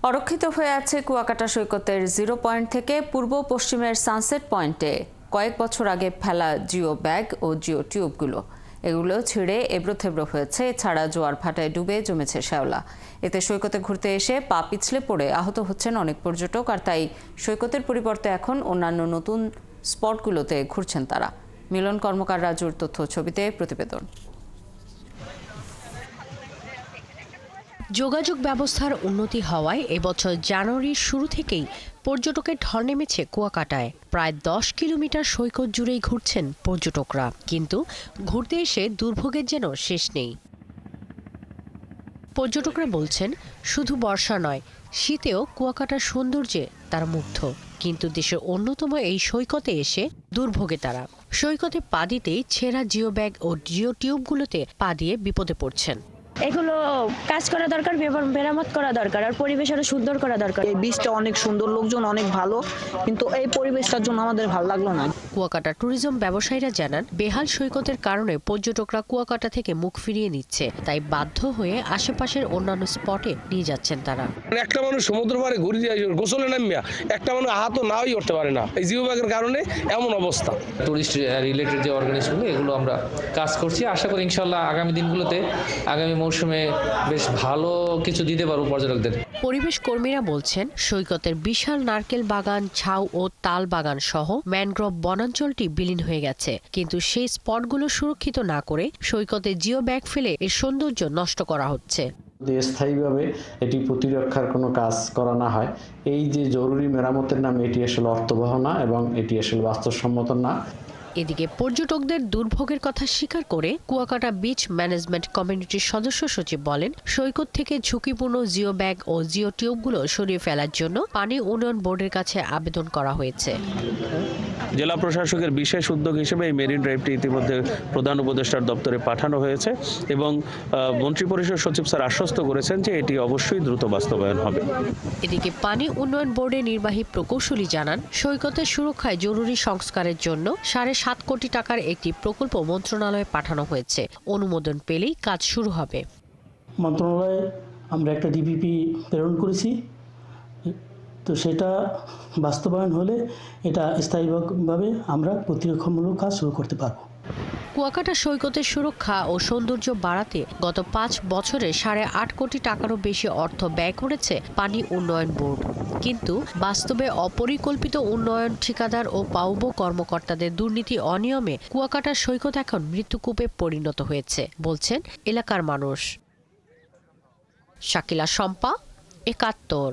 অরক্ষিত হয়ে আছে কুয়াকাটা সৈকতের জিরো পয়েন্ট থেকে পূর্ব পশ্চিমের সানসেট পয়েন্টে কয়েক বছর আগে ফেলা জিও ব্যাগ ও জিও টিউবগুলো। এগুলো ছিঁড়ে এবড়োথেবড়ো হয়েছে। এছাড়া জোয়ার ভাটায় ডুবে জমেছে শ্যাওলা। এতে সৈকতে ঘুরতে এসে পা পিছলে পড়ে আহত হচ্ছেন অনেক পর্যটক। আর তাই সৈকতের পরিবর্তে এখন অন্যান্য নতুন স্পটগুলোতে ঘুরছেন তারা। মিলন কর্মকার রাজুর তথ্য ছবিতে প্রতিবেদন। যোগাযোগ ব্যবস্থার উন্নতি হওয়ায় এবছর জানুয়ারির শুরু থেকেই পর্যটকের ঢল নেমেছে কুয়াকাটায়। প্রায় 10 কিলোমিটার সৈকত জুড়েই ঘুরছেন পর্যটকরা, কিন্তু ঘুরতে এসে দুর্ভোগের যেন শেষ নেই। পর্যটকরা বলছেন, শুধু বর্ষা নয়, শীতেও কুয়াকাটার সৌন্দর্যে তারা মুগ্ধ। কিন্তু দেশের অন্যতম এই সৈকতে এসে দুর্ভোগে তারা। সৈকতে পা দিতেই ছেঁড়া জিও ব্যাগ ও জিও টিউবগুলোতে পা দিয়ে বিপদে পড়ছেন। এগুলো কাজ করা দরকার, মেরামত করা দরকার, আর পরিবেশ আরো সুন্দর করা দরকার। এই বীজটা অনেক সুন্দর, লোকজন অনেক ভালো, কিন্তু এই পরিবেশটার জন্য আমাদের ভালো লাগলো না। কুয়াকাটা ট্যুরিজম ব্যবসায়ীরা জানান, বেহাল সৈকতের কারণে পর্যটকরা কুয়াকাটা থেকে মুখ ফিরিয়ে নিচ্ছে। তাই বাধ্য হয়ে আশেপাশের অন্যান্য স্পটে নিয়ে যাচ্ছেন তারা। একটা মানুষ সমুদ্র পাড়ে ঘুরে গোসলে নামিয়া একটা মানুষ আহত নাও করতে পারে না এই জিও ব্যাগের কারণে এমন অবস্থা। টুরিস্ট রিলেটেড যে অর্গানাইজেশনগুলো, এগুলো আমরা কাজ করছি। আশা করি ইনশাল্লাহ আগামী দিনগুলোতে, আগামী মৌসুমে বেশ ভালো কিছু দিতে পারবো পর্যটকদের। পরিবেশ কর্মীরা বলছেন, সৈকতের বিশাল নারকেল বাগান, ঝাউ ও তাল বাগান সহ ম্যানগ্রোভ বনাঞ্চলটি বিলীন হয়ে গেছে। কিন্তু সেই স্পটগুলো সুরক্ষিত না করে সৈকতে জিও ব্যাগ ফেলে এর সৌন্দর্য নষ্ট করা হচ্ছে। যদি স্থায়ীভাবে এটি প্রতিরক্ষার কোনো কাজ করা না হয়, এই যে জরুরি মেরামতের নামে এটি আসলে অর্থবহ না এবং এটি আসলে বাস্তবসম্মত না। এদিকে পর্যটকদের দুর্ভোগের কথা স্বীকার করে কুয়াকাটা বিচ ম্যানেজমেন্ট কমিউনিটির সদস্য সচিব বলেন, সৈকত থেকে ঝুঁকিপূর্ণ জিও ব্যাগ ও জিও টিউবগুলো সরিয়ে ফেলার জন্য পানি উন্নয়ন বোর্ডের কাছে আবেদন করা হয়েছে। জেলা প্রশাসকের বিশেষ উদ্যোগ হিসেবে এই মেরিন ড্রাইভটি ইতিমধ্যে প্রধান উপদেষ্টার দপ্তরে পাঠানো হয়েছে এবং মন্ত্রিপরিষদ সচিব স্যার আশ্বস্ত করেছেন যে এটি অবশ্যই দ্রুত বাস্তবায়ন হবে। এদিকে পানি উন্নয়ন বোর্ডের নির্বাহী প্রকৌশলী জানান, সৈকতের সুরক্ষায় জরুরি সংস্কারের জন্য 7.5 কোটি টাকার একটি প্রকল্প মন্ত্রণালয়ে পাঠানো হয়েছে। অনুমোদন পেলেই কাজ শুরু হবে। মন্ত্রণালয়ে আমরা একটা ডিপিপি প্রেরণ করেছি, তো সেটা বাস্তবায়ন হলে এটা স্থায়ীভাবে আমরা প্রতিরক্ষামূলক কাজ শুরু করতে পারব। কুয়াকাটা সৈকতের সুরক্ষা ও সৌন্দর্য বাড়াতে গত 5 বছরে 8.5 কোটি টাকারও বেশি অর্থ ব্যয় করেছে পানি উন্নয়ন বোর্ড। কিন্তু বাস্তবে অপরিকল্পিত উন্নয়ন, ঠিকাদার ও পাউবো কর্মকর্তাদের দুর্নীতি, অনিয়মে কুয়াকাটার সৈকত এখন মৃত্যুকূপে পরিণত হয়েছে বলছেন এলাকার মানুষ। শাকিলা শম্পা, 71।